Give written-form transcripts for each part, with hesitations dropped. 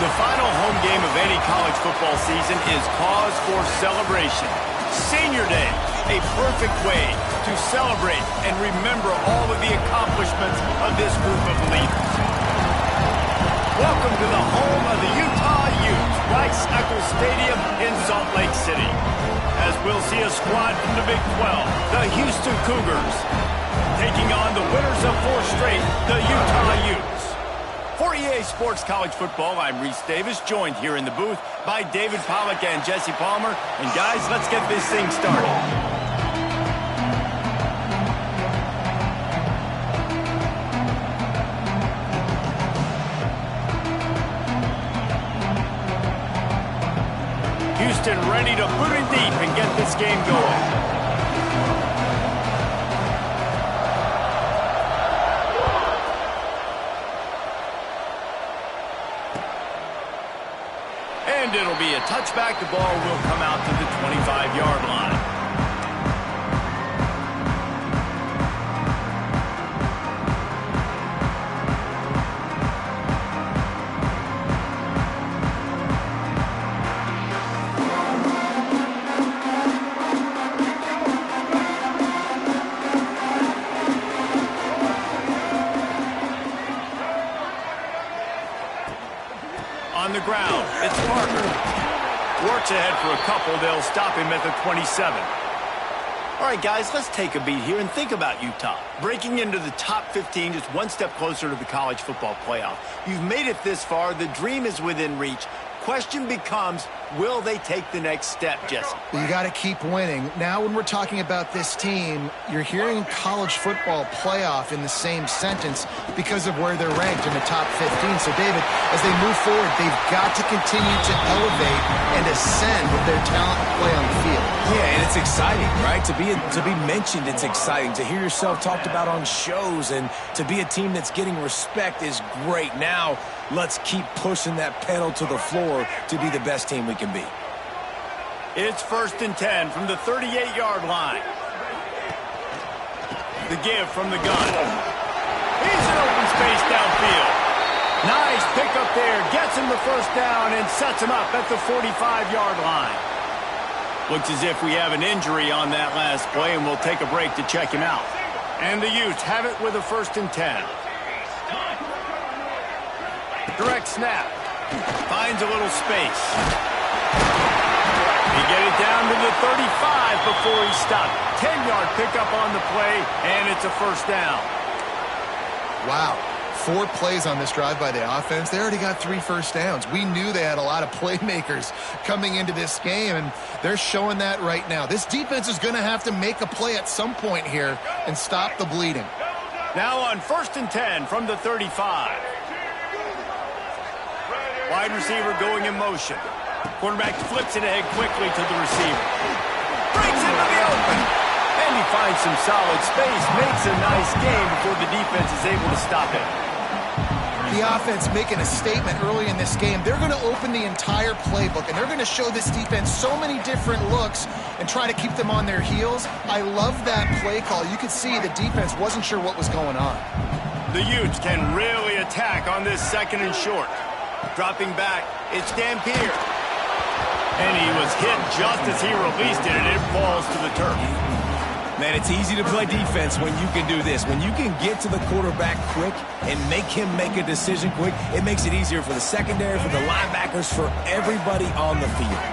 The final home game of any college football season is cause for celebration. Senior Day, a perfect way to celebrate and remember all of the accomplishments of this group of leaders. Welcome to the home of the Utah Utes, Rice-Eccles Stadium in Salt Lake City. As we'll see a squad from the Big 12, the Houston Cougars, taking on the winners of 4 straight, the Utah Utes. For EA Sports College Football, I'm Reese Davis, joined here in the booth by David Pollack and Jesse Palmer. And guys, let's get this thing started. Houston ready to put it deep and get this game going. And it'll be a touchback. The ball will come out to the 25-yard line. On the ground, it's Parker. Works ahead for a couple. They'll stop him at the 27. All right, guys, let's take a beat here and think about Utah. Breaking into the top 15, just one step closer to the college football playoff. You've made it this far. The dream is within reach. Question becomes, will they take the next step, Jesse? You got to keep winning. Now when we're talking about this team, you're hearing college football playoff in the same sentence because of where they're ranked in the top 15. So, David, as they move forward, they've got to continue to elevate and ascend with their talent and play on the field. Yeah, and it's exciting, right? To be mentioned, it's exciting. To hear yourself talked about on shows and to be a team that's getting respect is great. Now, let's keep pushing that pedal to the floor to be the best team we can be. It's 1st and 10 from the 38-yard line. The give from the gun. He's in open space downfield. Nice pickup there. Gets him the first down and sets him up at the 45-yard line. Looks as if we have an injury on that last play, and we'll take a break to check him out. And the Utes have it with a 1st and 10. Direct snap. Finds a little space. He get it down to the 35 before he stopped. 10-yard pickup on the play, and it's a 1st down. Wow. 4 plays on this drive by the offense. They already got 3 first downs. We knew they had a lot of playmakers coming into this game, and they're showing that right now. This defense is going to have to make a play at some point here and stop the bleeding. Now on 1st and 10 from the 35. Wide receiver going in motion. Quarterback flips it ahead quickly to the receiver. Brings into the open. And he finds some solid space. Makes a nice game before the defense is able to stop it. The offense making a statement early in this game. They're going to open the entire playbook, and they're going to show this defense so many different looks and try to keep them on their heels. I love that play call. You could see the defense wasn't sure what was going on. The Utes can really attack on this 2nd and short. Dropping back, it's Dampier. And he was hit just as he released it, and it falls to the turf. Man, it's easy to play defense when you can do this. When you can get to the quarterback quick and make him make a decision quick, it makes it easier for the secondary, for the linebackers, for everybody on the field.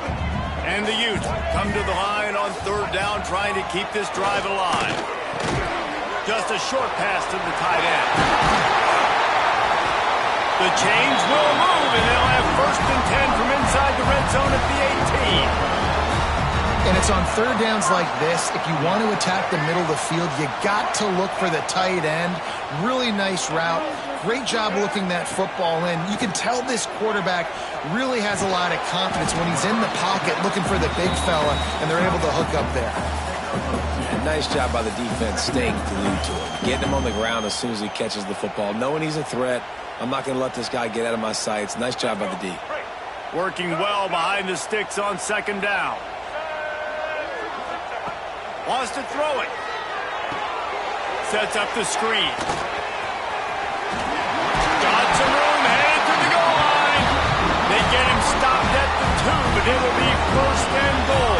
And the Utes come to the line on 3rd down, trying to keep this drive alive. Just a short pass to the tight end. The change will move, and they'll have 1st and 10 from inside the red zone at the 18. And it's on 3rd downs like this. If you want to attack the middle of the field, you got to look for the tight end. Really nice route. Great job looking that football in. You can tell this quarterback really has a lot of confidence when he's in the pocket looking for the big fella, and they're able to hook up there. Nice job by the defense staying glued to him. Getting him on the ground as soon as he catches the football. Knowing he's a threat, I'm not going to let this guy get out of my sights. Nice job by the D. Working well behind the sticks on 2nd down. Wants to throw it. Sets up the screen. Got some room, headed to the goal line. but it'll be first and goal.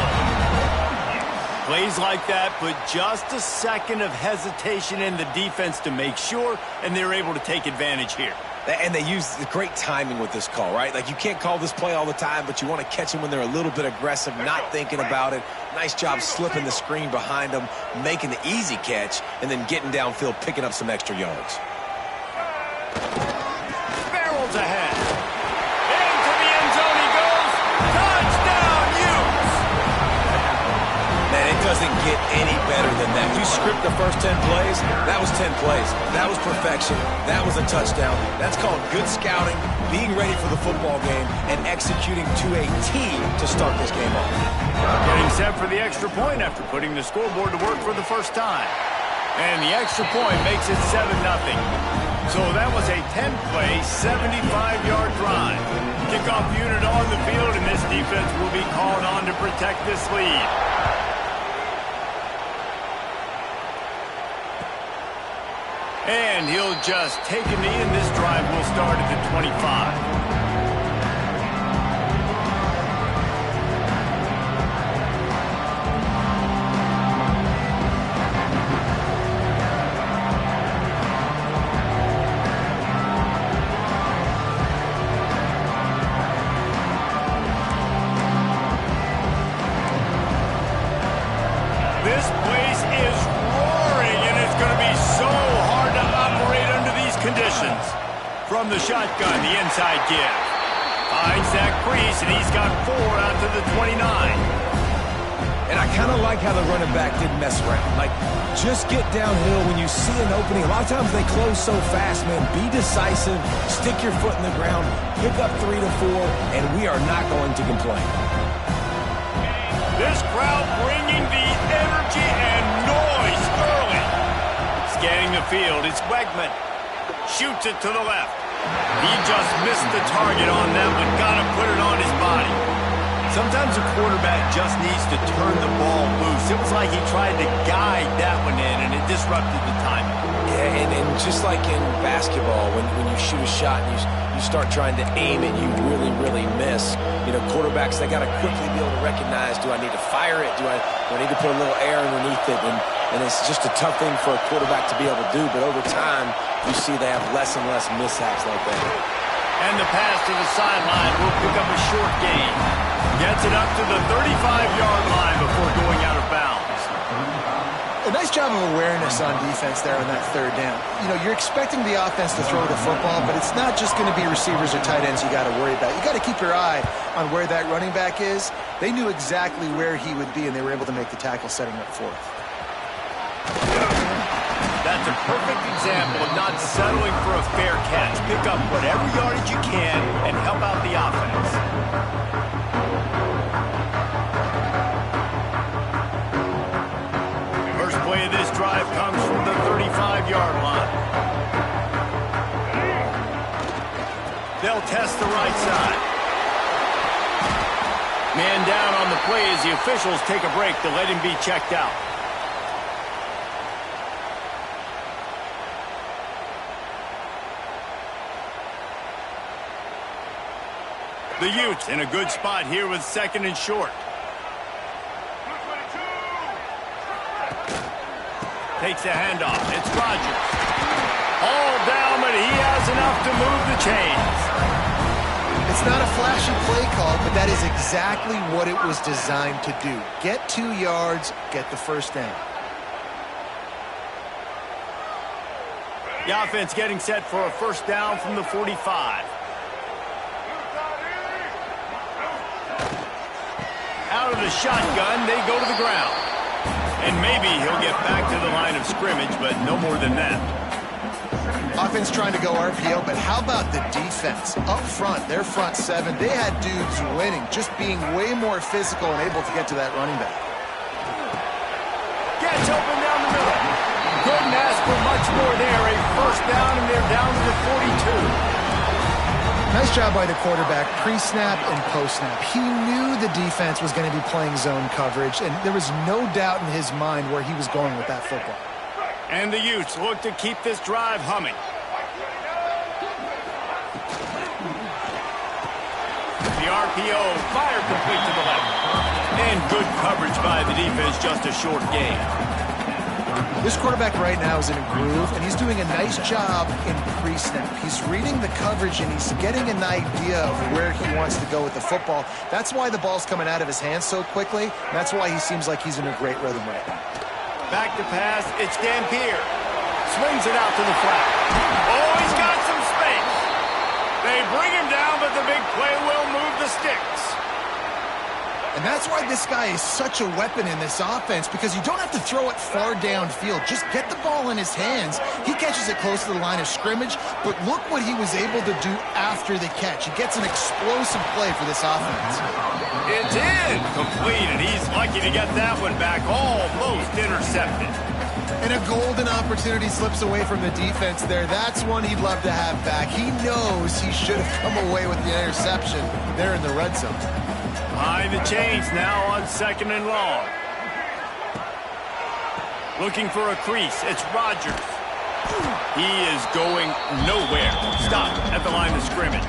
Plays like that put just a second of hesitation in the defense to make sure, and they're able to take advantage here. And they use great timing with this call, right? Like, you can't call this play all the time, but you want to catch them when they're a little bit aggressive, not thinking about it. Nice job slipping the screen behind them, making the easy catch, and then getting downfield, picking up some extra yards. Barrels ahead. Into the end zone he goes. Touchdown, Utes! Man, it doesn't get any better than that. You script the first 10 plays, that was 10 plays. That was perfection. That was a touchdown. That's called good scouting, being ready for the football game, and executing to a T to start this game off. Getting set for the extra point after putting the scoreboard to work for the first time. And the extra point makes it 7-0. So that was a 10-play, 75-yard drive. Kickoff unit on the field, and this defense will be called on to protect this lead. And he'll just take a knee, and this drive will start at the 25. This place is roaring, and it's going to be so hard to operate under these conditions. From the shotgun, the inside give. Finds that crease, and he's got 4 out to the 29. And I kind of like how the running back didn't mess around. Like, just get downhill when you see an opening. A lot of times they close so fast, man. Be decisive, stick your foot in the ground, pick up 3 to 4, and we are not going to complain. This crowd bringing the energy and noise early. Scanning the field, it's Wegman. Shoots it to the left. He just missed the target on that one. Got to put it on his body. Sometimes a quarterback just needs to turn the ball loose. It was like he tried to guide that one in, and it disrupted the timing. Yeah, and just like in basketball, when you shoot a shot and you start trying to aim it, you really miss. You know, quarterbacks, they got to quickly be able to recognize, do I need to fire it? Do I need to put a little air underneath it? And it's just a tough thing for a quarterback to be able to do, but over time, you see they have less and less mishaps like that. And the pass to the sideline will pick up a short gain. Gets it up to the 35-yard line before going out of bounds. A nice job of awareness on defense there on that third down. You know, you're expecting the offense to throw the football, but it's not just going to be receivers or tight ends you got to worry about. You got to keep your eye on where that running back is. They knew exactly where he would be, and they were able to make the tackle setting up fourth. That's a perfect example of not settling for a fair catch. Pick up whatever yardage you can and help out the offense. First play of this drive comes from the 35-yard line. They'll test the right side. Man down on the play as the officials take a break to let him be checked out. The Utes in a good spot here with 2nd and short. Takes a handoff. It's Rodgers. All down, but he has enough to move the chains. It's not a flashy play call, but that is exactly what it was designed to do. Get 2 yards, get the first down. The offense getting set for a first down from the 45. Out of the shotgun, they go to the ground. And maybe he'll get back to the line of scrimmage, but no more than that. Offense trying to go RPO, but how about the defense? Up front, their front 7, they had dudes winning, just being way more physical and able to get to that running back. Gets open down the middle. Couldn't ask for much more there. A first down, and they're down to the 42. Nice job by the quarterback, pre-snap and post-snap. He knew the defense was going to be playing zone coverage, and there was no doubt in his mind where he was going with that football. And the Utes look to keep this drive humming. The RPO, fire complete to the left. And good coverage by the defense, just a short gain. This quarterback right now is in a groove, and he's doing a nice job in pre-snap. He's reading the coverage, and he's getting an idea of where he wants to go with the football. That's why the ball's coming out of his hands so quickly. That's why he seems like he's in a great rhythm right now. Back to pass, it's Dampier. Swings it out to the flat. Oh, he's got some space. They bring him down, but the big play will move the sticks. And that's why this guy is such a weapon in this offense, because you don't have to throw it far downfield. Just get the ball in his hands. He catches it close to the line of scrimmage, but look what he was able to do after the catch. He gets an explosive play for this offense. It's incomplete, and he's lucky to get that one back, almost intercepted. And a golden opportunity slips away from the defense there. That's one he'd love to have back. He knows he should have come away with the interception there in the red zone. Behind the chains now on 2nd and long. Looking for a crease. It's Rodgers. He is going nowhere. Stop at the line of scrimmage.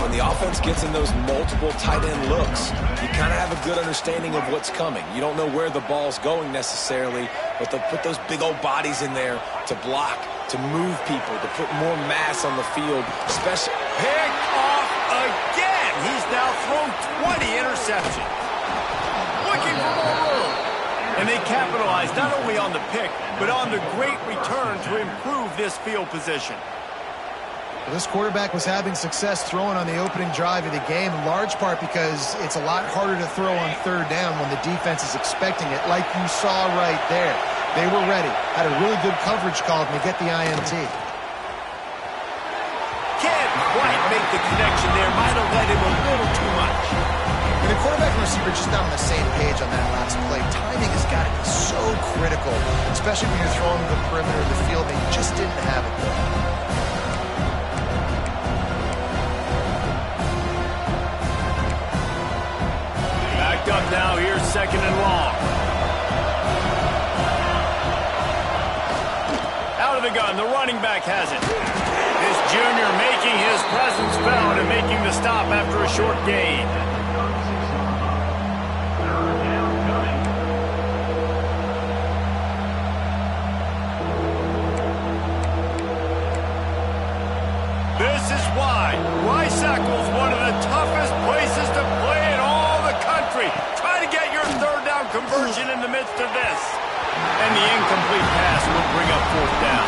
When the offense gets in those multiple tight end looks, you kind of have a good understanding of what's coming. You don't know where the ball's going necessarily, but they'll put those big old bodies in there to block, to move people, to put more mass on the field. Especially pick off again. He's now thrown 20 interceptions. Looking for more room. And they capitalize not only on the pick, but on the great return to improve this field position. Well, this quarterback was having success throwing on the opening drive of the game, in large part because it's a lot harder to throw on 3rd down when the defense is expecting it, like you saw right there. They were ready, had a really good coverage call, and they get the INT. Can't quite make the connection there. Might have led him a little too much. And the quarterback and receiver just not on the same page on that last play. Timing has got to be so critical, especially when you're throwing to the perimeter of the field, and you just didn't have it there. Backed up now, here's 2nd and long. Out of the gun, the running back has it. This junior making his presence felt and making the stop after a short gain. This is why Rice-Eccles, one of the toughest places to play in all the country. Try to get your 3rd down conversion in the midst of this. And the incomplete pass will bring up 4th down.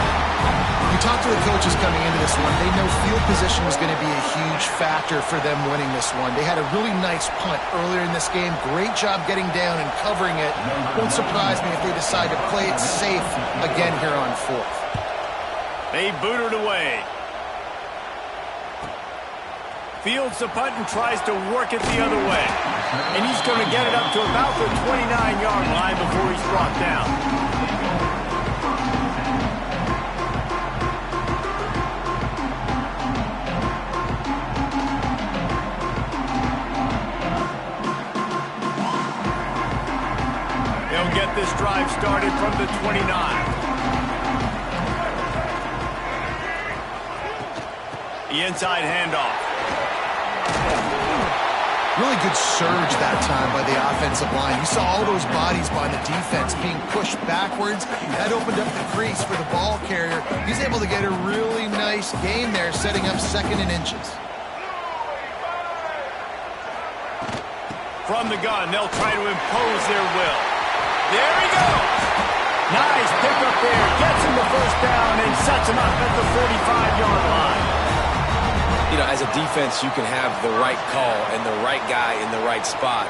You talk to the coaches coming into this one. They know field position was going to be a huge factor for them winning this one. They had a really nice punt earlier in this game. Great job getting down and covering it. Won't surprise me if they decide to play it safe again here on 4th. They boot it away. Fields the punt and tries to work it the other way. And he's going to get it up to about the 29-yard line before he's brought down. They'll get this drive started from the 29. The inside handoff. Really good surge that time by the offensive line. You saw all those bodies by the defense being pushed backwards. That opened up the crease for the ball carrier. He's able to get a really nice gain there, setting up 2nd and inches. From the gun, they'll try to impose their will. There he goes. Nice pickup there. Gets him the 1st down and sets him up at the 45-yard line. You know, as a defense, you can have the right call and the right guy in the right spot,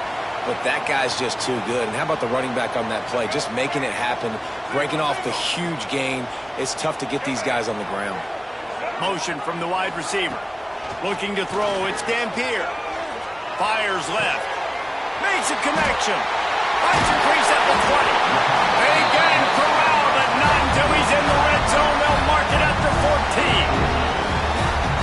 but that guy's just too good. And how about the running back on that play? Just making it happen, breaking off the huge gain. It's tough to get these guys on the ground. Motion from the wide receiver. Looking to throw, it's Dampier. Fires left. Makes a connection. Finds a crease at the 20. They get him corralled, but not until he's in the red zone. They'll mark it at the 14.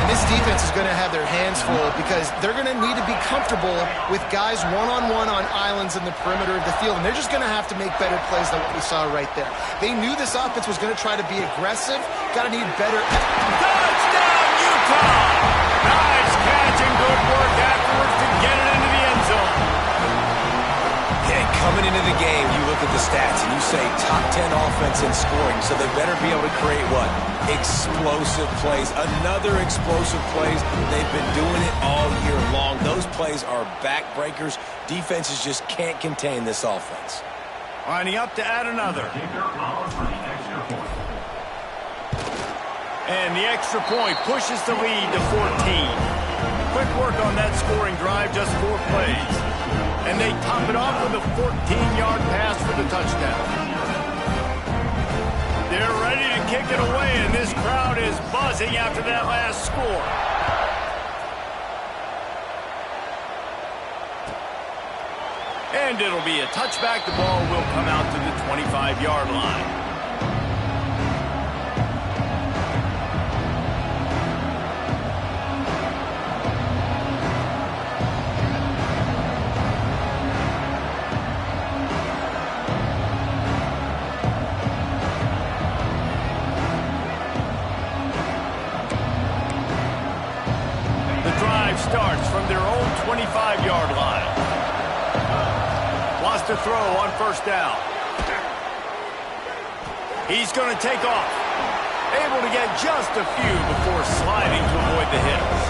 And this defense is going to have their hands full because they're going to need to be comfortable with guys one-on-one on islands in the perimeter of the field. And they're just going to have to make better plays than what we saw right there. They knew this offense was going to try to be aggressive. Got to need better. Touchdown, Utah! Nice catch and good work afterwards to get it into the end zone. Okay, coming into the game, you look at the stats and you say top 10 offense in scoring, so they better be able to create what? Explosive plays. Another explosive plays. They've been doing it all year long. Those plays are backbreakers. Defenses just can't contain this offense. Lining up to add another. And the extra point pushes the lead to 14. Quick work on that scoring drive, just 4 plays. And they top it off with a 14-yard pass for the touchdown. They're ready to kick it away, and this crowd is buzzing after that last score. And it'll be a touchback. The ball will come out to the 25-yard line. Starts from their own 25-yard line. Wants to throw on first down. He's going to take off. Able to get just a few before sliding to avoid the hits.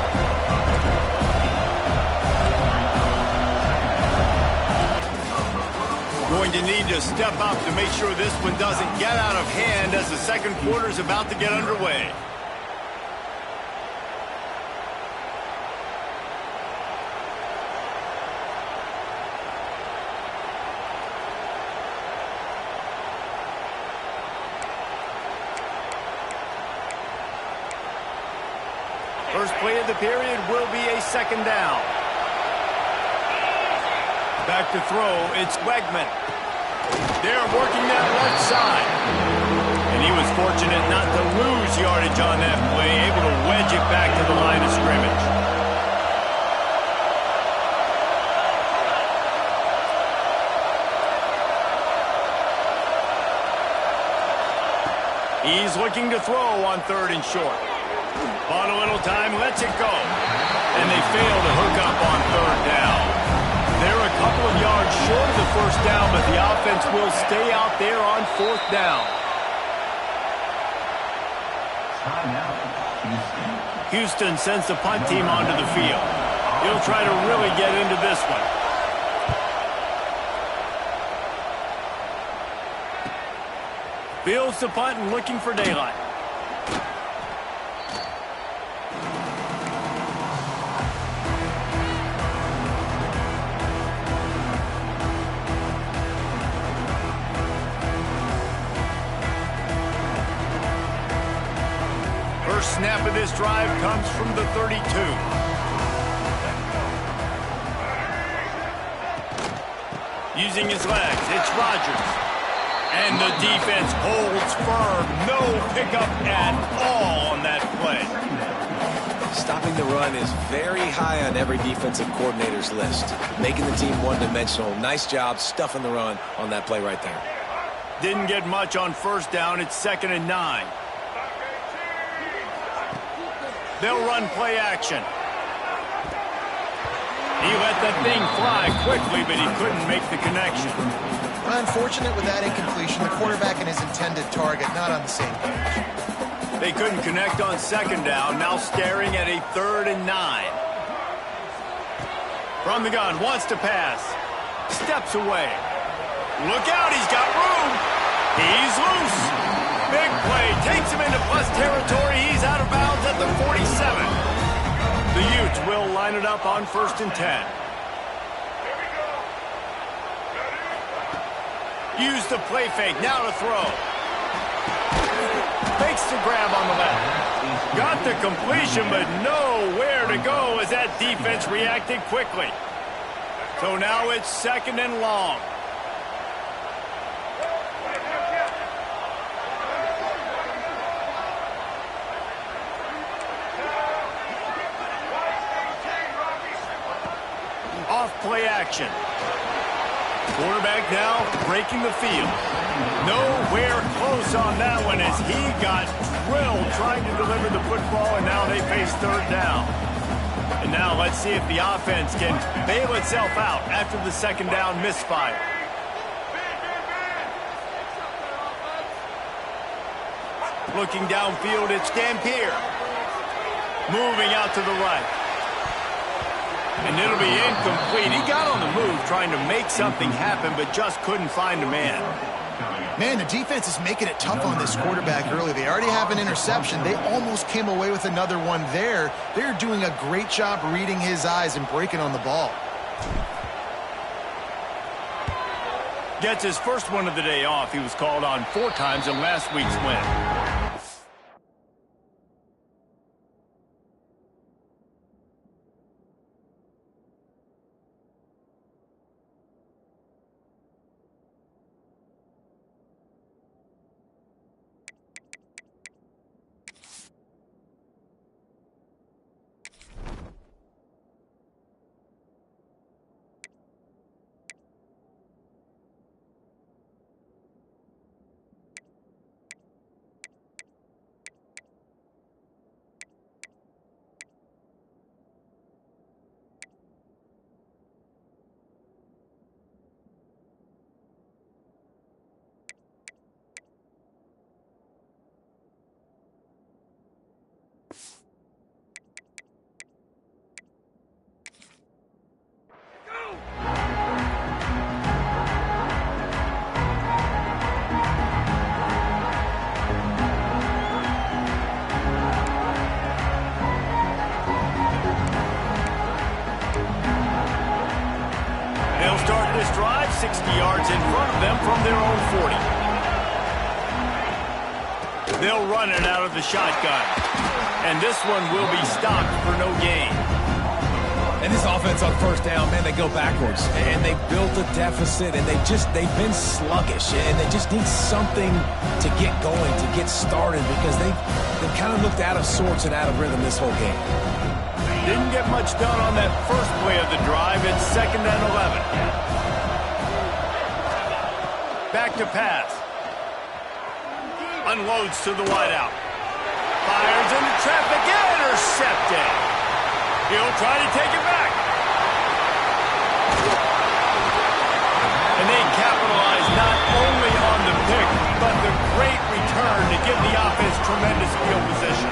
Going to need to step up to make sure this one doesn't get out of hand as the second quarter is about to get underway. First play of the period will be a second down. Back to throw, it's Wegman. They're working that left side. And he was fortunate not to lose yardage on that play, able to wedge it back to the line of scrimmage. He's looking to throw on 3rd and short. Bought a little time, lets it go. And they fail to hook up on 3rd down. They're a couple of yards short of the first down, but the offense will stay out there on 4th down. Houston sends the punt team onto the field. He'll try to really get into this one. Fields the punt and looking for daylight. First snap of this drive comes from the 32. Using his legs, it's Rodgers. And the defense holds firm. No pickup at all on that play. Stopping the run is very high on every defensive coordinator's list. Making the team one-dimensional. Nice job stuffing the run on that play right there. Didn't get much on first down. It's 2nd and 9. They'll run play action. He let that thing fly quickly, but he couldn't make the connection. Unfortunate with that incompletion. The quarterback and his intended target not on the same page. They couldn't connect on 2nd down. Now staring at a 3rd and 9. From the gun, wants to pass. Steps away. Look out, he's got room. He's loose. Big play, takes him into plus territory. He's out of bounds at the 47. The Utes will line it up on 1st and 10. Use the play fake, now to throw. Fakes the grab on the left. Got the completion, but nowhere to go as that defense reacted quickly. So now it's 2nd and long. Off play action. Quarterback now breaking the field. Nowhere close on that one as he got drilled trying to deliver the football, and now they face 3rd down. And now let's see if the offense can bail itself out after the second down misfire. Looking downfield, it's Dampier. Moving out to the right. And it'll be incomplete. He got on the move trying to make something happen, but just couldn't find a man. Man, the defense is making it tough on this quarterback early. They already have an interception. They almost came away with another one there. They're doing a great job reading his eyes and breaking on the ball. Gets his first one of the day off. He was called on 4 times in last week's win. Start this drive 60 yards in front of them from their own 40. They'll run it out of the shotgun. And this one will be stopped for no gain. And this offense on first down, man, they go backwards. And they built a deficit, and they've been sluggish. And they just need something to get going, to get started, because they've kind of looked out of sorts and out of rhythm this whole game. Didn't get much done on that first play of the drive. It's 2nd and 11. Back to pass. Unloads to the wideout. Fires into traffic. Intercepted. He'll try to take it back. And they capitalize not only on the pick, but the great return to give the offense tremendous field position.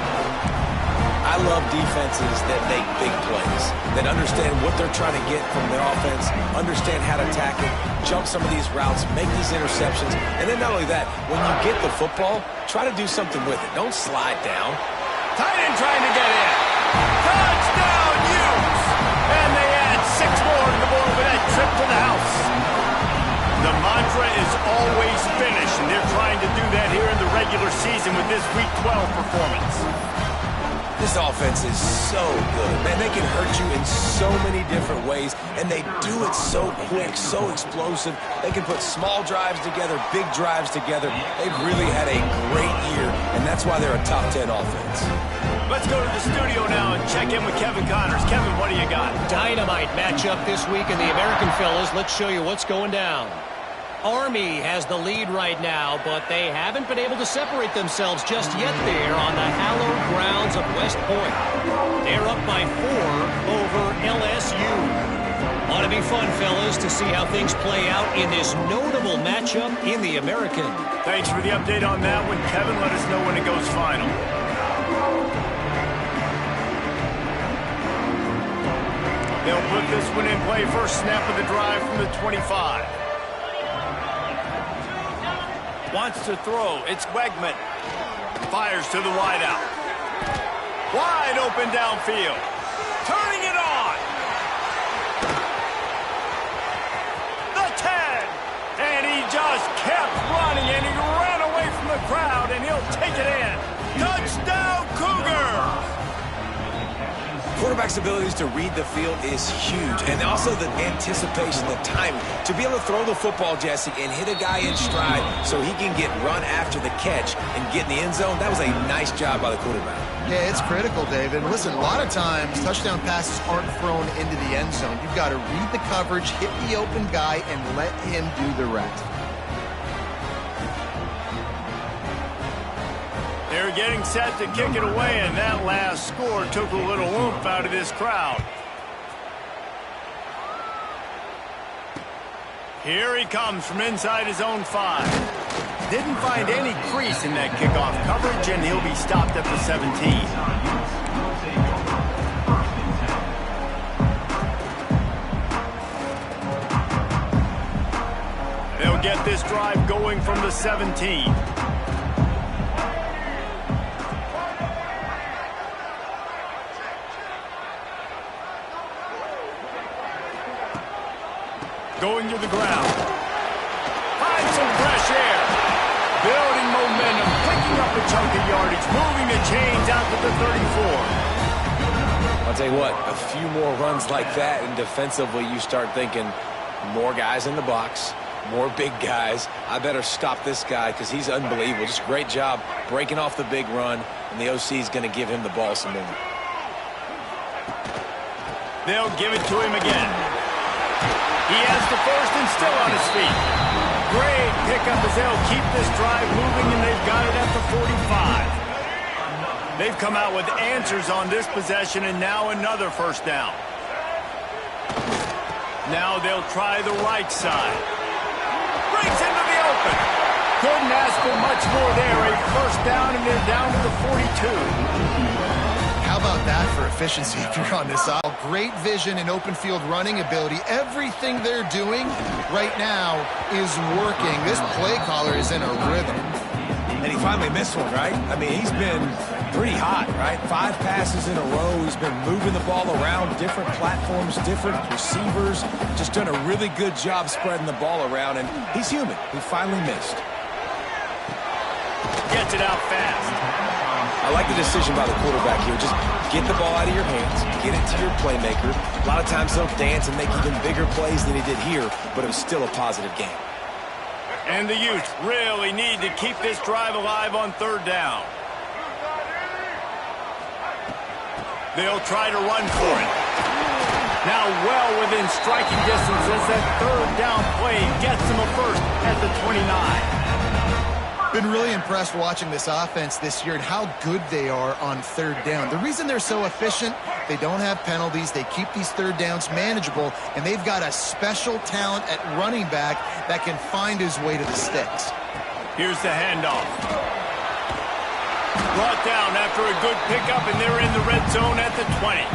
I love defenses that make big plays, that understand what they're trying to get from their offense, understand how to attack it, jump some of these routes, make these interceptions, and then not only that, when you get the football, try to do something with it. Don't slide down. Tight end trying to get in. Touchdown, Utes! And they add 6 more to the board with that trip to the house. The mantra is always finish, and they're trying to do that here in the regular season with this Week 12 performance. This offense is so good. Man, they can hurt you in so many different ways, and they do it so quick, so explosive. They can put small drives together, big drives together. They've really had a great year, and that's why they're a top 10 offense. Let's go to the studio now and check in with Kevin Connors. Kevin, what do you got? Dynamite matchup this week in the American, fellas. Let's show you what's going down. Army has the lead right now, but they haven't been able to separate themselves just yet there on the hallowed grounds of West Point. They're up by 4 over LSU. Ought to be fun, fellas, to see how things play out in this notable matchup in the American. Thanks for the update on that one, Kevin. Let us know when it goes final. They'll put this one in play. First snap of the drive from the 25. Wants to throw. It's Wegman. Fires to the wideout. Wide open downfield. Turning it on. The 10. And he just kept running, and he ran away from the crowd, and he'll take it in. Touchdown, Cougar! Quarterback's abilities to read the field is huge, and also the anticipation, the time to be able to throw the football, Jesse, and hit a guy in stride so he can get run after the catch and get in the end zone. That was a nice job by the quarterback. Yeah, it's critical, David. Listen, a lot of times touchdown passes aren't thrown into the end zone. You've got to read the coverage, hit the open guy, and let him do the rest. There's are getting set to kick it away, and that last score took a little oomph out of this crowd. Here he comes from inside his own 5. Didn't find any crease in that kickoff coverage, and he'll be stopped at the 17. They'll get this drive going from the 17. Going to the ground. Finds some fresh air. Building momentum, picking up a chunk of yardage, moving the chains out to the 34. I'll tell you what, a few more runs like that, and defensively you start thinking more guys in the box, more big guys. I better stop this guy because he's unbelievable. Just great job breaking off the big run, and the OC is going to give him the ball some more. They'll give it to him again. He has the first and still on his feet. Great pickup as they'll keep this drive moving, and they've got it at the 45. They've come out with answers on this possession, and now another first down. Now they'll try the right side. Breaks into the open. Couldn't ask for much more there. A first down, and they're down to the 42. How about that for efficiency if you're on this aisle? Great vision and open field running ability. Everything they're doing right now is working. This play caller is in a rhythm. And he finally missed one, right? I mean, he's been pretty hot, right? 5 passes in a row. He's been moving the ball around, different platforms, different receivers. Just done a really good job spreading the ball around, and he's human. He finally missed. Gets it out fast. I like the decision by the quarterback here. Just get the ball out of your hands, get it to your playmaker. A lot of times he'll dance and make even bigger plays than he did here, but it was still a positive game. And the Utes really need to keep this drive alive on third down. They'll try to run for it. Now well within striking distance as that third down play gets them a first at the 29. Been really impressed watching this offense this year and how good they are on third down. The reason they're so efficient, they don't have penalties, they keep these third downs manageable, and they've got a special talent at running back that can find his way to the sticks. Here's the handoff. Brought down after a good pickup, and they're in the red zone at the 20.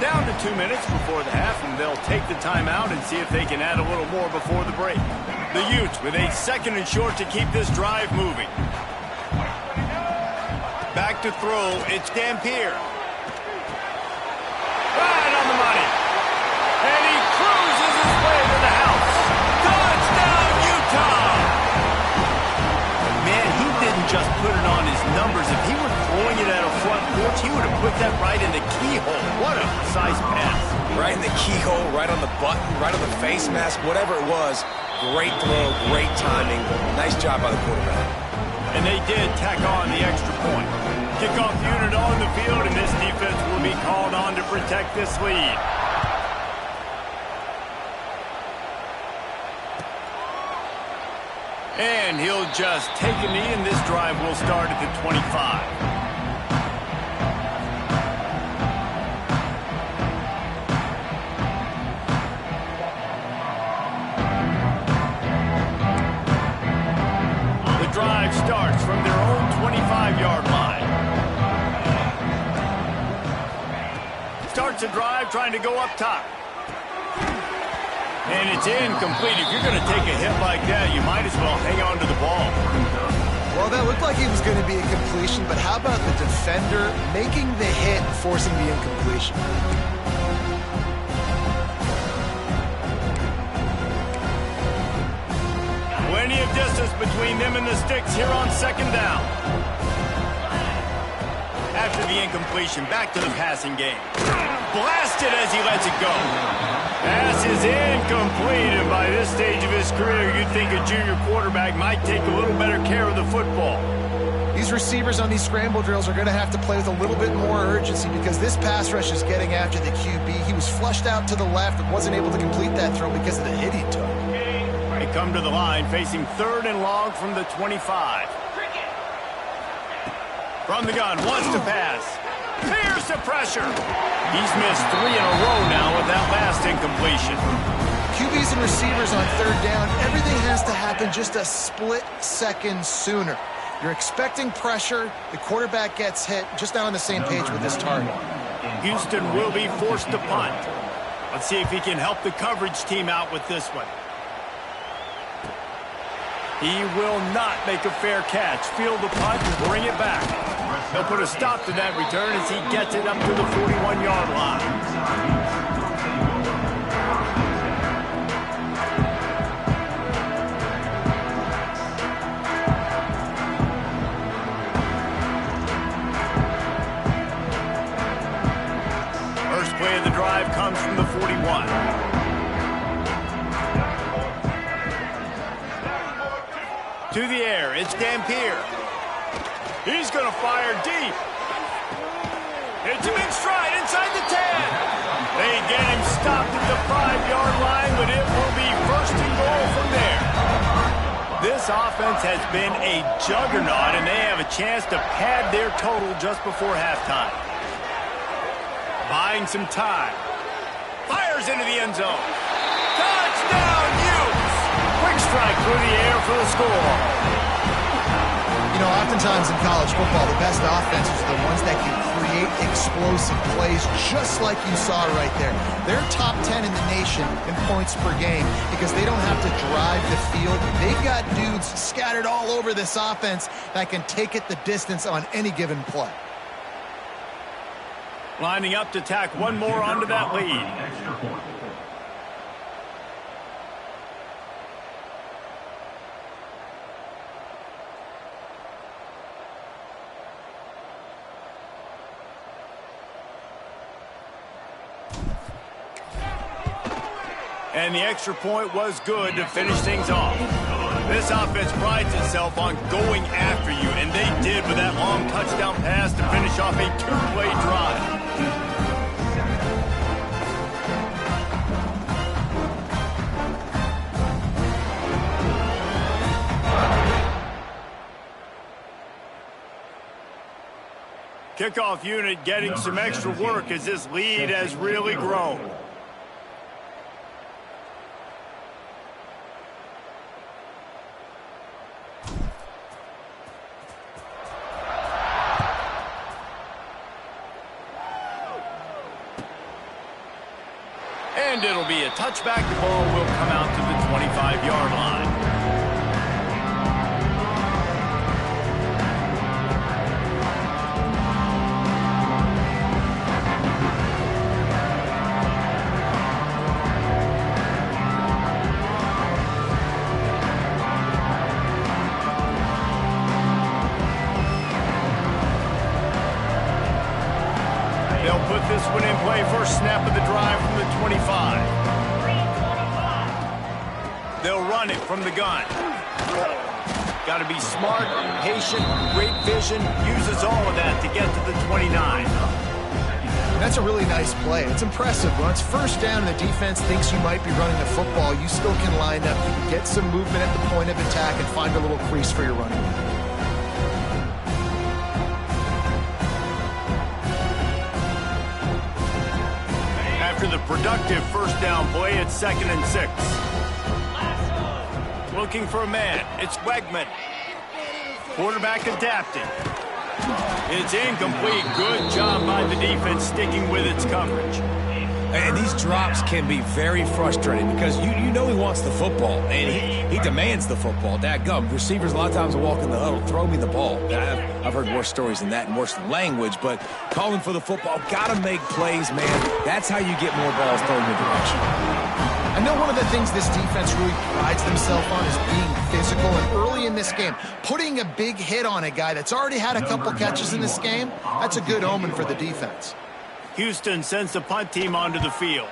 Down to 2 minutes before the half, and they'll take the timeout and see if they can add a little more before the break. The Utes with a second and short to keep this drive moving. Back to throw, it's Dampier. Right on the money. And he cruises his way to the house. Touchdown, Utah! Man, he didn't just put it on his numbers. If he were throwing it at a front porch, he would have put that right in the keyhole. What a precise pass. Right in the keyhole, right on the button, right on the face mask, whatever it was. Great throw, great timing. Nice job by the quarterback. And they did tack on the extra point. Kickoff unit on the field, and this defense will be called on to protect this lead. And he'll just take a knee, and this drive will start at the 25. Drive starts from their own 25-yard line. Starts a drive trying to go up top. And it's incomplete. If you're going to take a hit like that, you might as well hang on to the ball. Well, that looked like it was going to be a completion, but how about the defender making the hit and forcing the incompletion? Plenty of distance between them and the sticks here on second down. After the incompletion, back to the passing game. Blasted as he lets it go. Pass is incomplete, and by this stage of his career, you'd think a junior quarterback might take a little better care of the football. These receivers on these scramble drills are going to have to play with a little bit more urgency because this pass rush is getting after the QB. He was flushed out to the left and wasn't able to complete that throw because of the hit he took. They come to the line facing third and long from the 25. From the gun, wants to pass. Fears the pressure. He's missed 3 in a row now with that last incompletion. QBs and receivers on third down, everything has to happen just a split second sooner. You're expecting pressure, the quarterback gets hit, just not on the same page with this target. Houston will be forced to punt. Let's see if he can help the coverage team out with this one. He will not make a fair catch. Field the punt and bring it back. He'll put a stop to that return as he gets it up to the 41-yard line. Play of the drive comes from the 41. To the air, it's Dampier. He's going to fire deep. It's him in stride inside the 10. They get him stopped at the 5-yard line, but it will be first and goal from there. This offense has been a juggernaut, and they have a chance to pad their total just before halftime. Buying some time. Fires into the end zone. Touchdown, Utes! Quick strike through the air for the score. You know, oftentimes in college football, the best offenses are the ones that can create explosive plays, just like you saw right there. They're top 10 in the nation in points per game because they don't have to drive the field. They've got dudes scattered all over this offense that can take it the distance on any given play. Lining up to tack one more onto that lead. And the extra point was good to finish things off. This offense prides itself on going after you, and they did with that long touchdown pass to finish off a 2-play drive. Kickoff unit getting some extra work as this lead has really grown. And it'll be a touchback. The ball will come out to the 25-yard line. They'll put this one in play. First snap of the drive from the 25. They'll run it from the gun. Got to be smart, patient, great vision. Uses all of that to get to the 29. That's a really nice play. It's impressive. When it's first down and the defense thinks you might be running the football, you still can line up, get some movement at the point of attack, and find a little crease for your running back. After the productive first down play, it's 2nd and 6. Looking for a man. It's Wegman. Quarterback adapting. It's incomplete. Good job by the defense sticking with its coverage. And these drops can be very frustrating because you know he wants the football, and he demands the football. Dadgum, receivers a lot of times will walk in the huddle, throw me the ball. I've heard worse stories than that and worse language, but calling for the football, got to make plays, man. That's how you get more balls thrown in your direction. I know one of the things this defense really prides themselves on is being physical, and early in this game, putting a big hit on a guy that's already had a couple catches in this game, that's a good omen for the defense. Houston sends the punt team onto the field.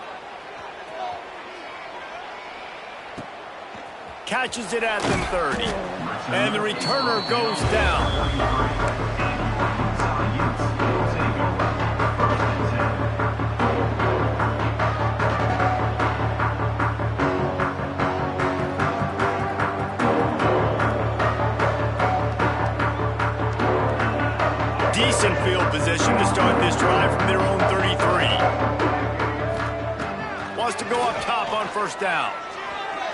Catches it at the 30. And the returner goes down. Decent field position to start this drive from their own 33. Wants to go up top on first down.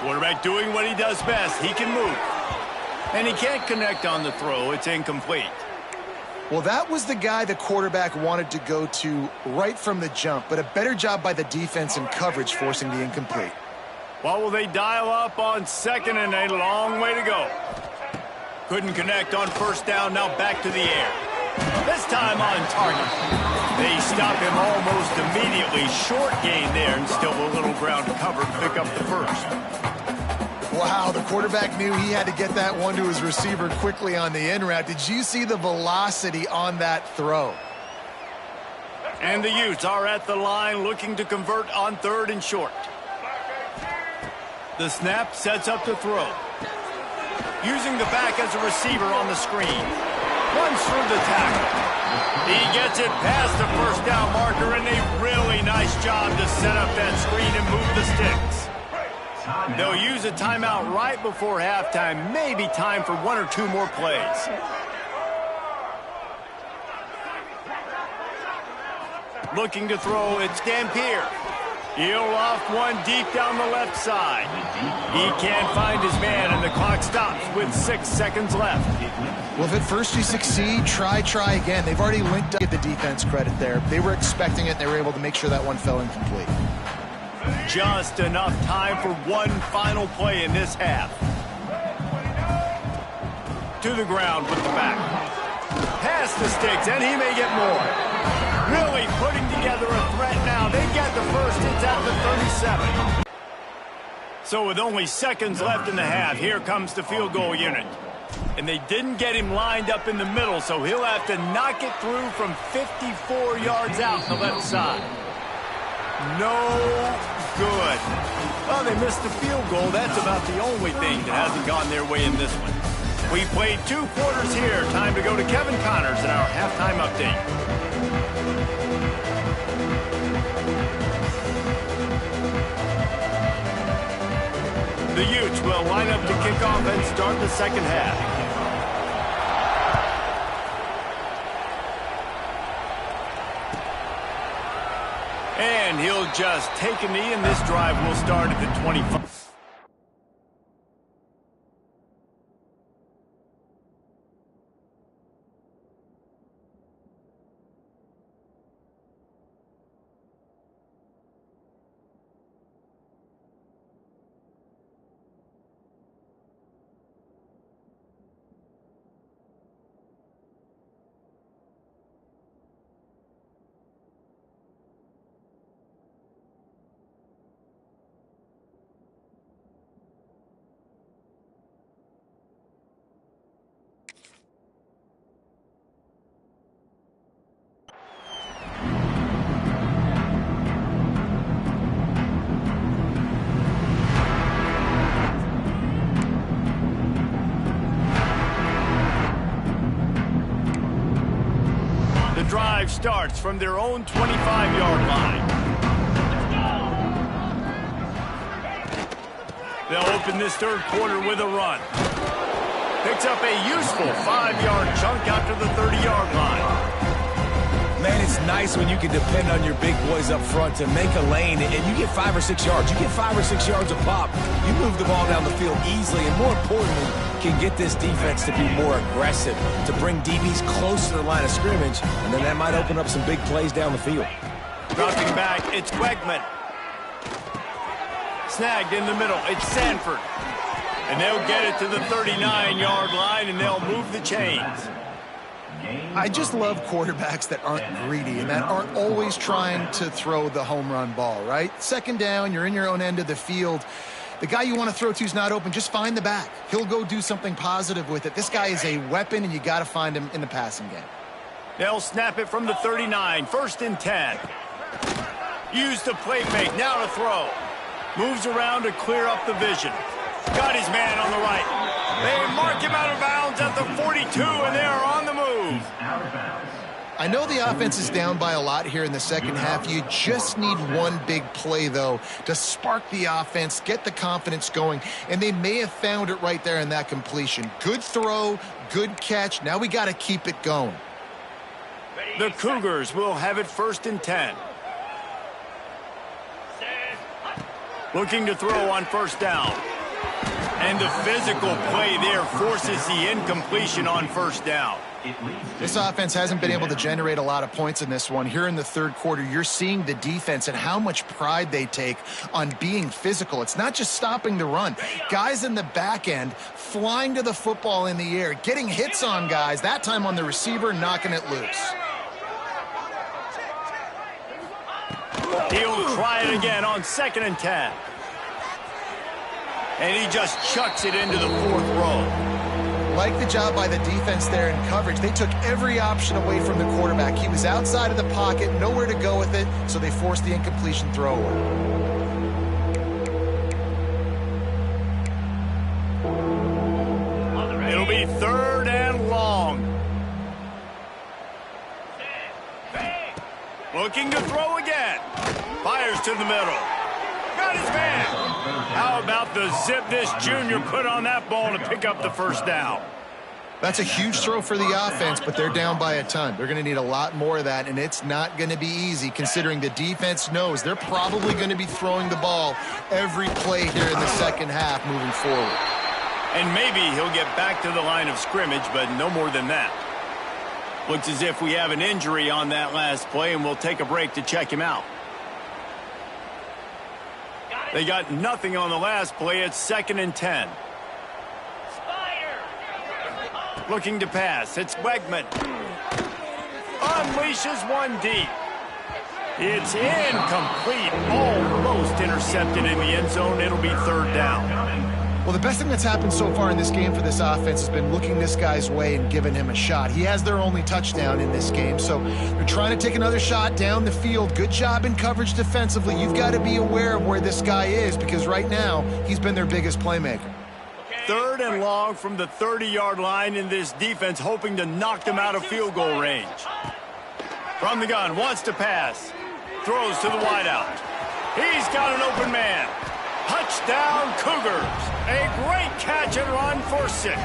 Quarterback doing what he does best. He can move. And he can't connect on the throw. It's incomplete. Well, that was the guy the quarterback wanted to go to right from the jump, but a better job by the defense in coverage forcing the incomplete. What will they dial up on second and a long way to go? Couldn't connect on first down, now back to the air. This time on target. They stop him almost immediately. Short gain there and still a little ground to cover to pick up the first. Wow, the quarterback knew he had to get that one to his receiver quickly on the in route. Did you see the velocity on that throw? And the Utes are at the line looking to convert on third and short. The snap sets up the throw. Using the back as a receiver on the screen. Runs through the tackle. He gets it past the first down marker, and a really nice job to set up that screen and move the sticks. They'll use a timeout right before halftime. Maybe time for one or two more plays. Looking to throw, it's Dampier. He'll loft one deep down the left side. He can't find his man, and the clock stops with 6 seconds left. Well, if at first you succeed, try again. They've already linked up. Give the defense credit there. They were expecting it, and they were able to make sure that one fell incomplete. Just enough time for one final play in this half. To the ground with the back. Past the sticks, and he may get more. Really putting together a threat now. They get the first. It's at the 37. So with only seconds left in the half, here comes the field goal unit. And they didn't get him lined up in the middle, so he'll have to knock it through from 54 yards out on the left side. No good. Well, they missed the field goal. That's about the only thing that hasn't gone their way in this one. We played 2 quarters here. Time to go to Kevin Connors in our halftime update. The Utes will line up to kick off and start the second half. And he'll just take a knee, and this drive will start at the 25. Drive starts from their own 25-yard line. They'll open this third quarter with a run. Picks up a useful 5-yard chunk after the 30-yard line. Man, it's nice when you can depend on your big boys up front to make a lane, and you get 5 or 6 yards. You get 5 or 6 yards a pop. You move the ball down the field easily, and more importantly, can get this defense to be more aggressive, to bring DBs close to the line of scrimmage, and then that might open up some big plays down the field. Dropping back, it's Quegman. Snagged in the middle, it's Sanford. And they'll get it to the 39-yard line, and they'll move the chains. I just love quarterbacks that aren't greedy and that aren't always trying to throw the home run ball, right? Second down, you're in your own end of the field. The guy you want to throw to is not open. Just find the back. He'll go do something positive with it. This guy is a weapon, and you got to find him in the passing game. They'll snap it from the 39, 1st and 10. Use the play fake, now to throw. Moves around to clear up the vision. Got his man on the right. They mark him out of bounds at the 42, and they are on the move. I know the offense is down by a lot here in the second half. You just need one big play, though, to spark the offense, get the confidence going, and they may have found it right there in that completion. Good throw, good catch. Now we got to keep it going. The Cougars will have it 1st and 10. Looking to throw on 1st down. And the physical play there forces the incompletion on 1st down. This offense hasn't been able to generate a lot of points in this one. Here in the third quarter, you're seeing the defense and how much pride they take on being physical. It's not just stopping the run. Guys in the back end flying to the football in the air, getting hits on guys, that time on the receiver, knocking it loose. He'll try it again on 2nd and 10. And he just chucks it into the 4th row. Like the job by the defense there in coverage. They took every option away from the quarterback. He was outside of the pocket, nowhere to go with it, so they forced the incompletion throw away. It'll be 3rd and long. Looking to throw again. Fires to the middle. Got his man. How about the zip this junior put on that ball to pick up the 1st down? That's a huge throw for the offense, but they're down by a ton. They're going to need a lot more of that, and it's not going to be easy considering the defense knows they're probably going to be throwing the ball every play here in the second half moving forward. And maybe he'll get back to the line of scrimmage, but no more than that. Looks as if we have an injury on that last play, and we'll take a break to check him out. They got nothing on the last play. It's 2nd and 10. Looking to pass. It's Wegman. Unleashes one deep. It's incomplete. Almost intercepted in the end zone. It'll be 3rd down. Well, the best thing that's happened so far in this game for this offense has been looking this guy's way and giving him a shot. He has their only touchdown in this game, so they're trying to take another shot down the field. Good job in coverage defensively. You've got to be aware of where this guy is because right now he's been their biggest playmaker. 3rd and long from the 30-yard line, in this defense hoping to knock them out of field goal range. From the gun, wants to pass. Throws to the wideout. He's got an open man. Touchdown, Cougars. A great catch and run for 6.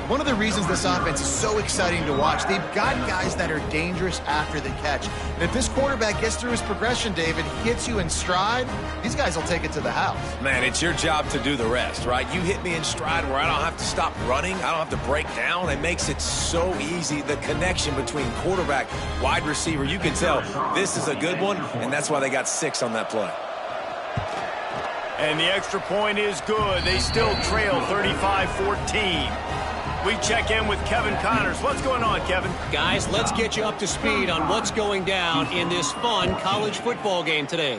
One of the reasons this offense is so exciting to watch, they've got guys that are dangerous after the catch. And if this quarterback gets through his progression, David, hits you in stride, these guys will take it to the house. Man, it's your job to do the rest, right? You hit me in stride where I don't have to stop running. I don't have to break down. It makes it so easy. The connection between quarterback, wide receiver, you can tell this is a good one, and that's why they got 6 on that play. And the extra point is good. They still trail 35-14. We check in with Kevin Connors. What's going on, Kevin? Guys, let's get you up to speed on what's going down in this fun college football game today.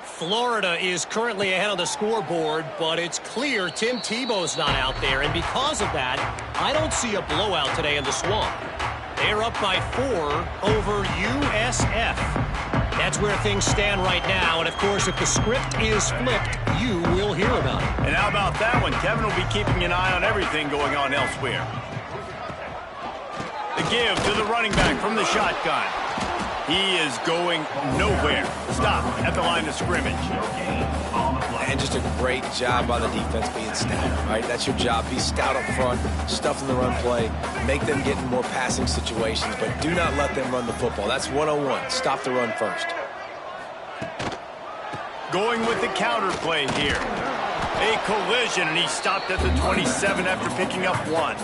Florida is currently ahead on the scoreboard, but it's clear Tim Tebow's not out there, and because of that, I don't see a blowout today in the Swamp. They're up by 4 over USF. That's where things stand right now, and of course, if the script is flipped, you will hear about it. And how about that one? Kevin will be keeping an eye on everything going on elsewhere. The give to the running back from the shotgun. He is going nowhere. Stop at the line of scrimmage. And just a great job by the defense being stout, right? That's your job. Be stout up front, stuff in the run play, make them get in more passing situations, but do not let them run the football. That's 101. Stop the run first. Going with the counter play here. A collision, and he stopped at the 27 after picking up 1.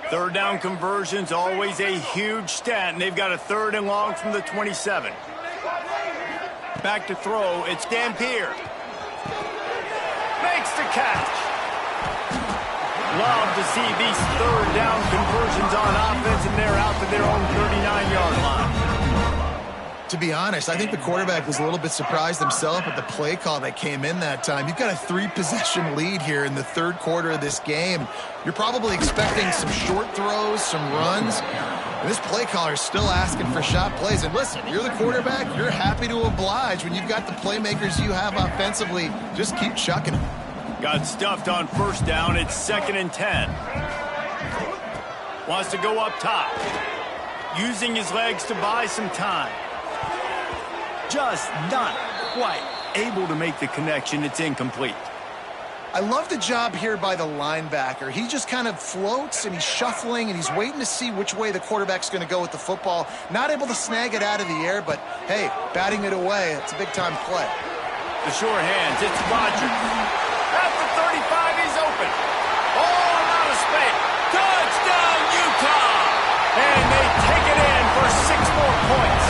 Third down conversions, always a huge stat, and they've got a 3rd and long from the 27. Back to throw, it's Dampier. Makes the catch. Love to see these 3rd down conversions on offense, and they're out to their own 39-yard line. To be honest, I think the quarterback was a little bit surprised himself at the play call that came in that time. You've got a 3-possession lead here in the third quarter of this game. You're probably expecting some short throws, some runs. And this play caller is still asking for shot plays. And listen, you're the quarterback. You're happy to oblige when you've got the playmakers you have offensively. Just keep chucking them. Got stuffed on 1st down. It's 2nd and 10. Wants to go up top. Using his legs to buy some time. Just not quite able to make the connection. It's incomplete. I love the job here by the linebacker. He just kind of floats and he's shuffling and he's waiting to see which way the quarterback's going to go with the football. Not able to snag it out of the air, but hey, batting it away, it's a big-time play. The short hands, it's Rodgers. At the 35, he's open. All out of space. Touchdown, Utah! And they take it in for 6 more points.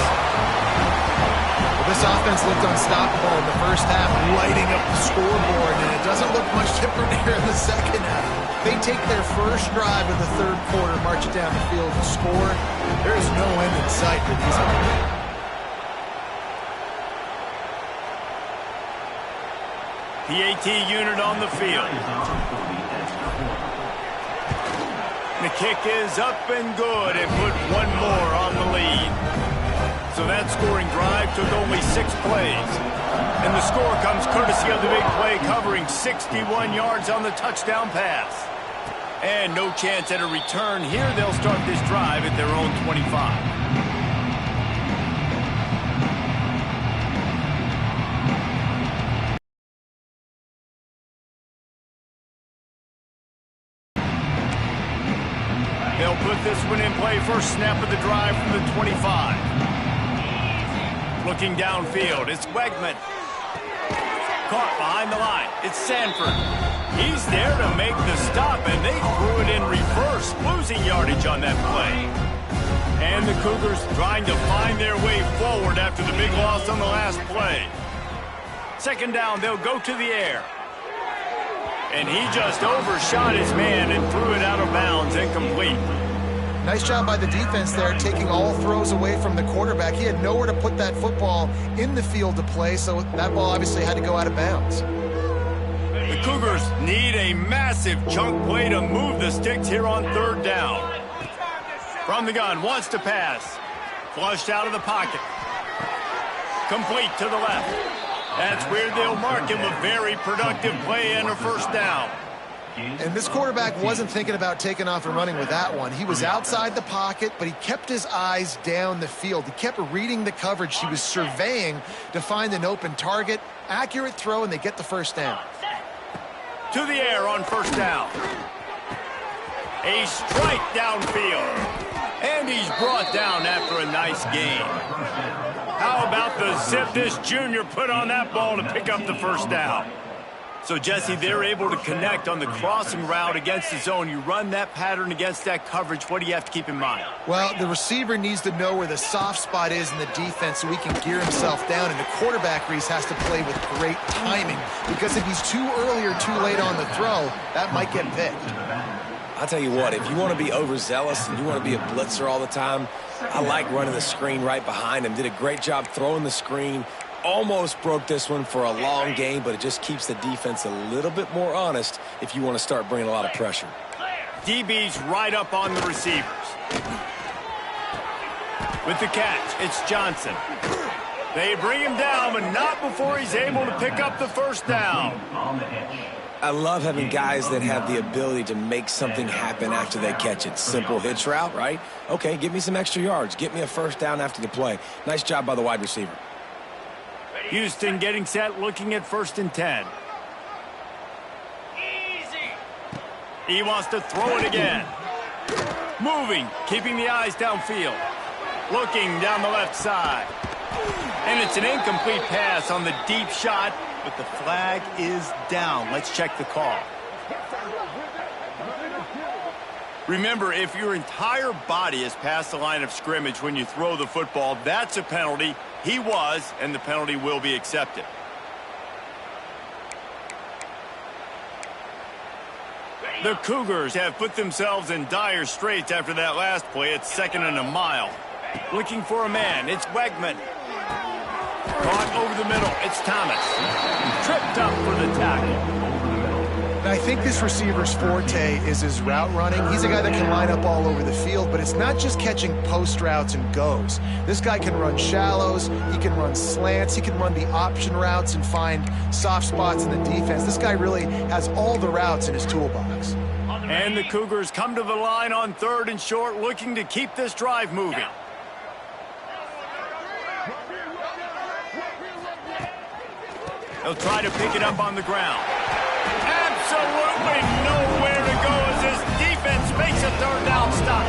This offense looked unstoppable in the first half, lighting up the scoreboard, and it doesn't look much different here in the second half. They take their first drive of the third quarter, march it down the field and score. There is no end in sight for these guys. PAT unit on the field. The kick is up and good and put one more on the lead. So that scoring drive took only 6 plays. And the score comes courtesy of the big play covering 61 yards on the touchdown pass. And no chance at a return here. They'll start this drive at their own 25. They'll put this one in play. First snap of the drive from the 25. Looking downfield, it's Wegman. Caught behind the line, it's Sanford. He's there to make the stop, and they threw it in reverse, losing yardage on that play. And the Cougars trying to find their way forward after the big loss on the last play. Second down, they'll go to the air. And he just overshot his man and threw it out of bounds, incomplete. Nice job by the defense there, taking all throws away from the quarterback. He had nowhere to put that football in the field to play, so that ball obviously had to go out of bounds. The Cougars need a massive chunk play to move the sticks here on third down. From the gun, wants to pass. Flushed out of the pocket. Complete to the left. That's where they'll mark him a very productive play and a first down. And this quarterback wasn't thinking about taking off and running with that one. He was outside the pocket, but he kept his eyes down the field. He kept reading the coverage. He was surveying to find an open target. Accurate throw, and they get the first down. To the air on first down. A strike downfield. And he's brought down after a nice gain. How about the zip this junior put on that ball to pick up the first down? So, Jesse, they're able to connect on the crossing route against the zone. You run that pattern against that coverage. What do you have to keep in mind? Well, the receiver needs to know where the soft spot is in the defense so he can gear himself down. And the quarterback, Reese, has to play with great timing. Because if he's too early or too late on the throw, that might get picked. I'll tell you what, if you want to be overzealous and you want to be a blitzer all the time, I like running the screen right behind him. Did a great job throwing the screen. Almost broke this one for a long game, but it just keeps the defense a little bit more honest if you want to start bringing a lot of pressure. DB's right up on the receivers. With the catch, it's Johnson. They bring him down, but not before he's able to pick up the first down. I love having guys that have the ability to make something happen after they catch it. Simple hitch route, right? Okay, give me some extra yards. Get me a first down after the play. Nice job by the wide receiver. Houston getting set, looking at 1st and 10. He wants to throw it again. Moving, keeping the eyes downfield. Looking down the left side. And it's an incomplete pass on the deep shot, but the flag is down. Let's check the call. Remember, if your entire body is past the line of scrimmage when you throw the football, that's a penalty. He was, and the penalty will be accepted. The Cougars have put themselves in dire straits after that last play. It's 2nd and a mile. Looking for a man. It's Wegman. Caught over the middle. It's Thomas. Tripped up for the tackle. And I think this receiver's forte is his route running. He's a guy that can line up all over the field, but it's not just catching post routes and goes. This guy can run shallows, he can run slants, he can run the option routes and find soft spots in the defense. This guy really has all the routes in his toolbox. And the Cougars come to the line on 3rd and short, looking to keep this drive moving. They'll try to pick it up on the ground. Absolutely nowhere to go as this defense makes a third down stop.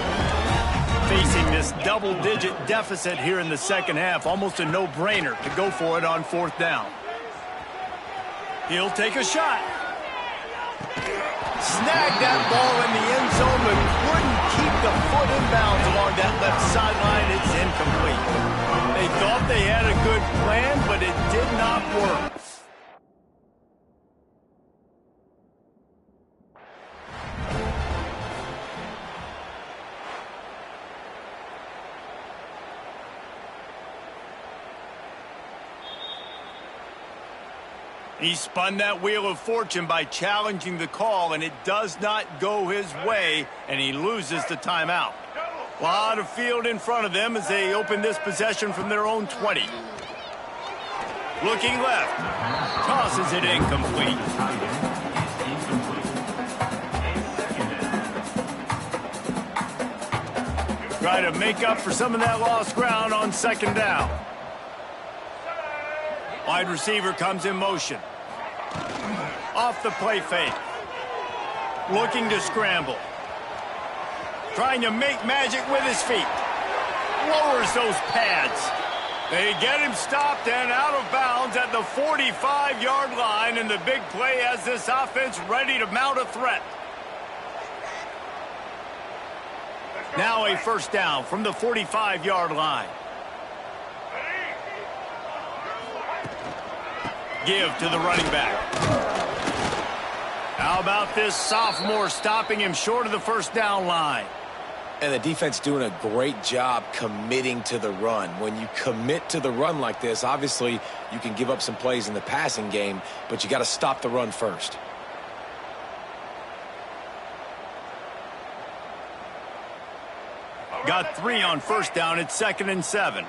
Facing this double-digit deficit here in the second half, almost a no-brainer to go for it on fourth down. He'll take a shot. Snagged that ball in the end zone, but couldn't keep the foot in bounds along that left sideline. It's incomplete. They thought they had a good plan, but it did not work. He spun that wheel of fortune by challenging the call, and it does not go his way, and he loses the timeout. A lot of field in front of them as they open this possession from their own 20. Looking left. Tosses it incomplete. Try to make up for some of that lost ground on second down. Wide receiver comes in motion. Off the play fake. Looking to scramble. Trying to make magic with his feet. Lowers those pads. They get him stopped and out of bounds at the 45-yard line, and the big play has this offense ready to mount a threat. Now a first down from the 45-yard line. Give to the running back. How about this sophomore stopping him short of the first down line? And the defense doing a great job committing to the run. When you commit to the run like this, obviously you can give up some plays in the passing game, but you got to stop the run first. Got 3 on first down. It's 2nd and 7.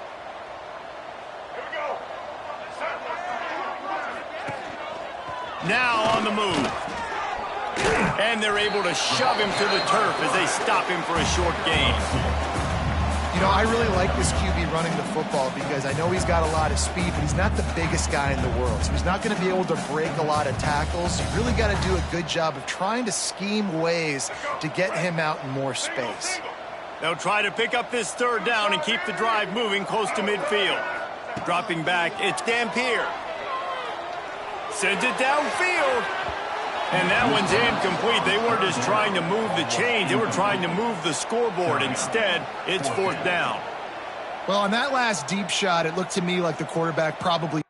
Now on the move. And they're able to shove him to the turf as they stop him for a short gain. You know, I really like this QB running the football because I know he's got a lot of speed, but he's not the biggest guy in the world. So he's not going to be able to break a lot of tackles. You really got to do a good job of trying to scheme ways to get him out in more space. They'll try to pick up this third down and keep the drive moving close to midfield. Dropping back, it's Dampier. Sends it downfield. And that one's incomplete. They weren't just trying to move the chains. They were trying to move the scoreboard. Instead, it's fourth down. Well, on that last deep shot, it looked to me like the quarterback probably